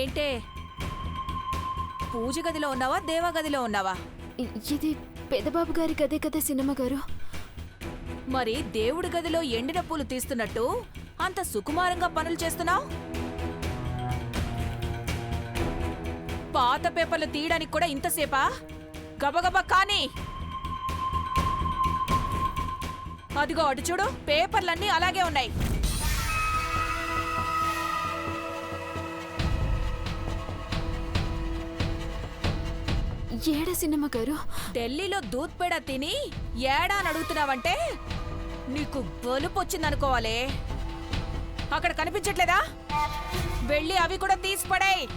ఏంటే పూజ గదిలో ఉన్నావా దేవగదిలో ఉన్నావా? ఇది పెదబాబు గారి గదే కదా సినిమా గారు. మరి దేవుడి గదిలో ఎండిన పూలు తీస్తున్నట్టు అంత సుకుమారంగా పనులు చేస్తున్నావు? పాత పేపర్లు తీయడానికి కూడా ఇంతసేపా? గబగబా కానీ అదిగో అటు చూడు, పేపర్లన్నీ అలాగే ఉన్నాయి. ఏడా సినిమా గారు? ఢిల్లీలో దూద్ పేడ తిని ఏడా అని అడుగుతున్నావంటే నీకు బలుపొచ్చిందనుకోవాలే. అక్కడ కనిపించట్లేదా? వెళ్ళి అవి కూడా తీసిపడాయి.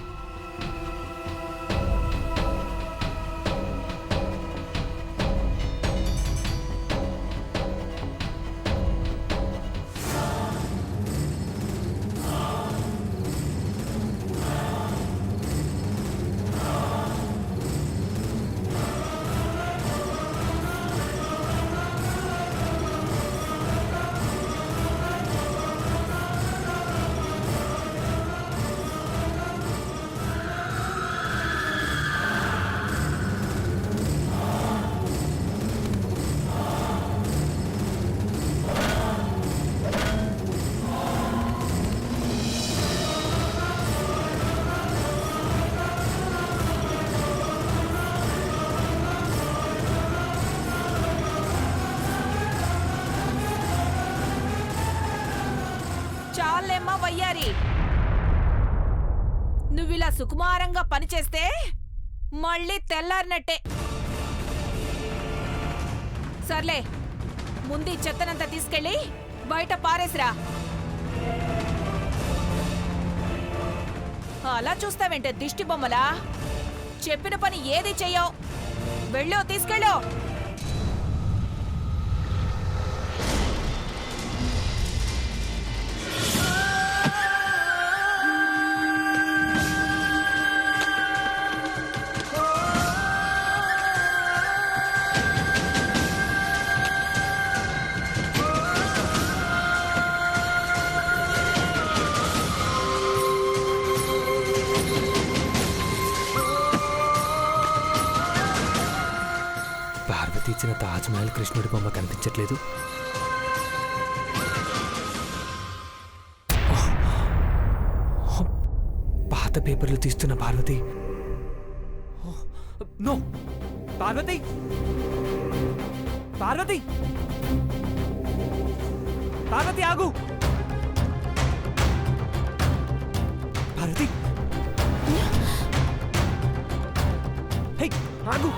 చాలేమ్మా వయ్యారి, నువ్విలా సుకుమారంగా పనిచేస్తే మళ్ళీ తెల్లారినట్టే. సర్లే, ముందు చెత్తనంతా తీసుకెళ్ళి బయట పారేసిరా. అలా చూస్తావేంటే దిష్టి బొమ్మలా? చెప్పిన పని ఏది చెయ్యవు. వెళ్ళో తీసుకెళ్ళో. పార్వతి ఇచ్చిన తాజ్మహల్ కృష్ణుడి బొమ్మ కనిపించట్లేదు. పాత పేపర్లు తీస్తున్న పార్వతి. నో, పార్వతి, పార్వతి, పార్వతి ఆగు. పార్వతి, హే ఆగు.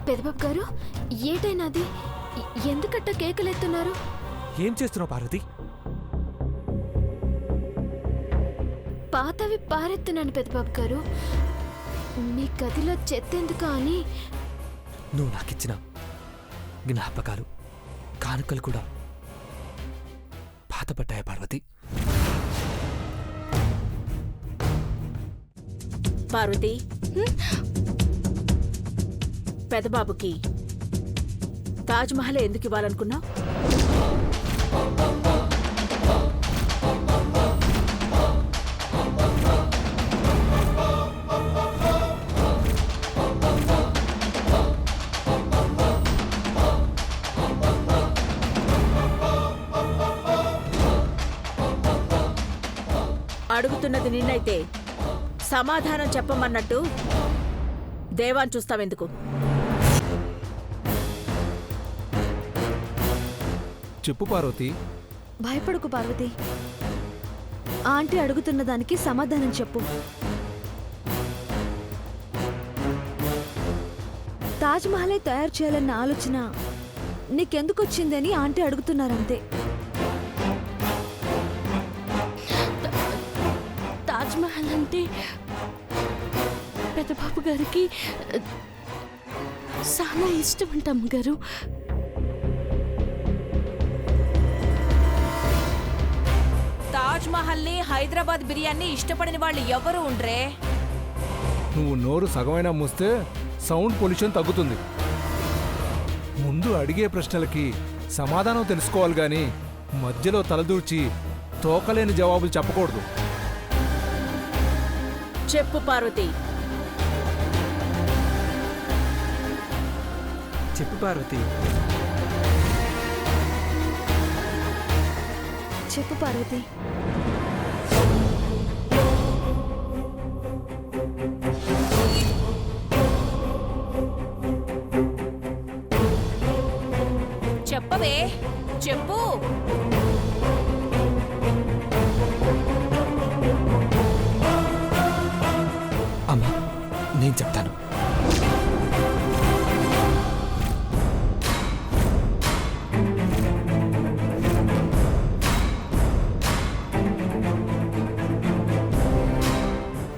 పెదబాబు గారు, ఏటైనాది? ఎందుకట్ట కేకలెత్తున్నారు? ఏం చేస్తున్నావు పార్వతి? పాతవి పారెత్తున్నాను పెదబాబు గారు. మీ గదిలో చెత్తెందుకు అని. నువ్వు నాకిచ్చిన జ్ఞాపకాలు, కానుకలు కూడా పాతపడ్డాయి పార్వతి. పార్వతి, పెదబాబుకి తాజ్మహల్ ఎందుకు ఇవ్వాలనుకున్నావు? అడుగుతున్నది నిన్నైతే సమాధానం చెప్పమన్నట్టు దేవాన్ని చూస్తావెందుకు? చెప్పు పార్వతి. భయపడకు పార్వతి. ఆంటీ అడుగుతున్న దానికి సమాధానం చెప్పు. తాజ్మహలే తయారు చేయాలన్న ఆలోచన నీకెందుకొచ్చిందని ఆంటీ అడుగుతున్నారంతే. తాజ్మహల్ అంటే పెదబాబు గారికి చాలా ఇష్టం అంట అమ్మగారు. తాజ్మహల్ ని, హైదరాబాద్ బిర్యానీ ఇష్టపడిన వాళ్ళు ఎవరు ఉండ్రే? నువ్వు నోరు సగమైనా మూస్తే సౌండ్ పొల్యూషన్ తగ్గుతుంది. ముందు అడిగే ప్రశ్నలకి సమాధానం తెలుసుకోవాలి గాని మధ్యలో తలదూర్చి తోకలేని జవాబులు చెప్పకూడదు. చెప్పు పార్వతి. చెప్పు పార్వతి. చెప్పు పార్వతి. చెప్పవే, చెప్పు. అమ్మా, నేను చెప్తాను.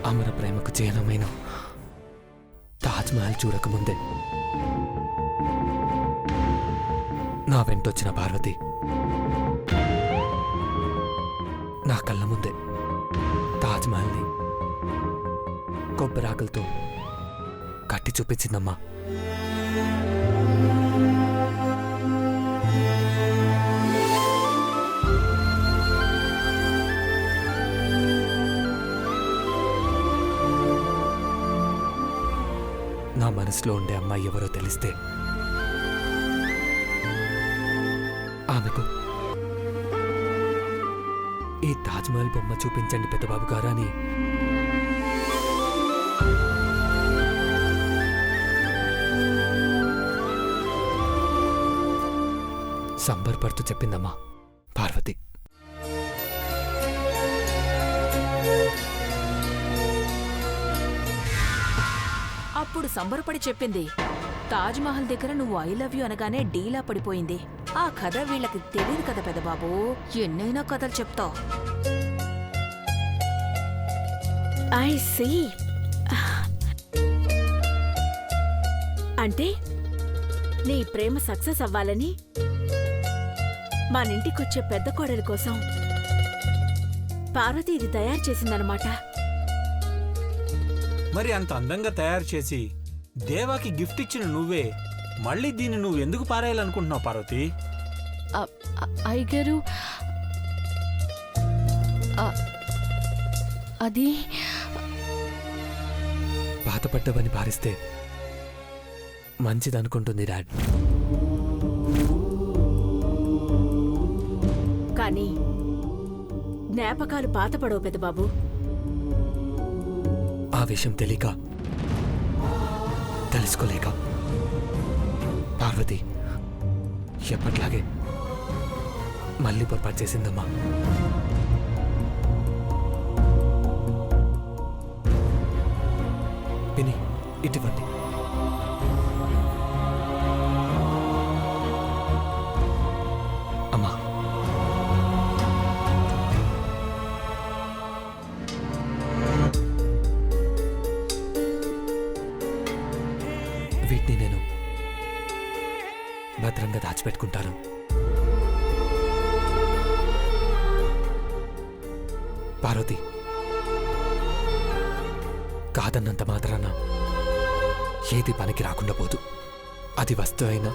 అమర ప్రేమకు చిహ్నమైన తాజ్మహల్ చూడకముందే నా వెంటొచ్చిన పార్వతి నా కళ్ళ ముందే తాజ్మహల్ని కొబ్బరాకులతో కట్టి చూపించిందమ్మా. నా మనసులో ఉండే అమ్మాయి ఎవరో తెలిస్తే ఆమెకు ఈ తాజ్మహల్ బొమ్మ చూపించండి పెద్దబాబు గారు అని సంబరపడుతూ చెప్పిందమ్మా పార్వతి. అప్పుడు సంబరపడి చెప్పింది. తాజ్మహల్ దగ్గర నువ్వు ఐ లవ్ యూ అనగానే డీలా పడిపోయింది. ఆ కథ వీళ్ళకి తెలియదు కదా పెదబాబు. ఎన్నైనా కథలు చెప్తావు. I see. అంటే నీ ప్రేమ సక్సెస్ అవ్వాలని మనింటికొచ్చే పెద్ద కోడలి కోసం పార్వతి ఇది తయారు చేసిందనమాట. మరి అంత అందంగా తయారు చేసి దేవాకి గిఫ్ట్ ఇచ్చిన నువ్వే మళ్ళీ దీన్ని నువ్వు ఎందుకు పారేయాలనుకుంటున్నావు పార్వతి? అయ్యగారు, అది బాధపడ్డవని భారిస్తే మంచిదనుకుంటుంది డాడ్. కానీ జ్ఞాపకాలు పాతపడవు పెద్దబాబు. ఆ విషయం తెలియక తెలుసుకోలేక పార్వతి ఎప్పట్లాగే మళ్ళీ పొరపాటు చేసిందమ్మా. విని ఇటువంటి అమ్మా, వీటిని నేను భద్రంగా దాచిపెట్టుకుంటాను. పార్వతి, కాదన్నంత మాత్రాన ఏది పనికి రాకుండా పోదు. అది వస్తువు అయినా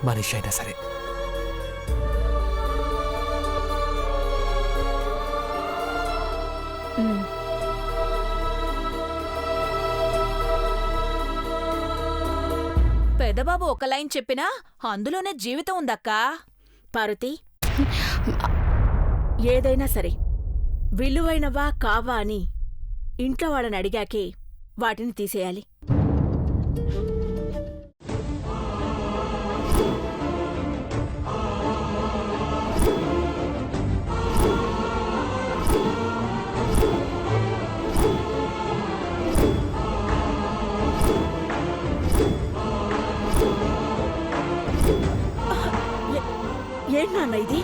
మనిషి అయినా సరే. పెదబాబు ఒక లైన్ చెప్పినా అందులోనే జీవితం ఉందక్కా. పార్వతి, ఏదైనా సరే విలువైనవా కావా అని ఇంట్లో వాళ్ళని అడిగాకే వాటిని తీసేయాలి. ఏంటి నాన్న ఇది?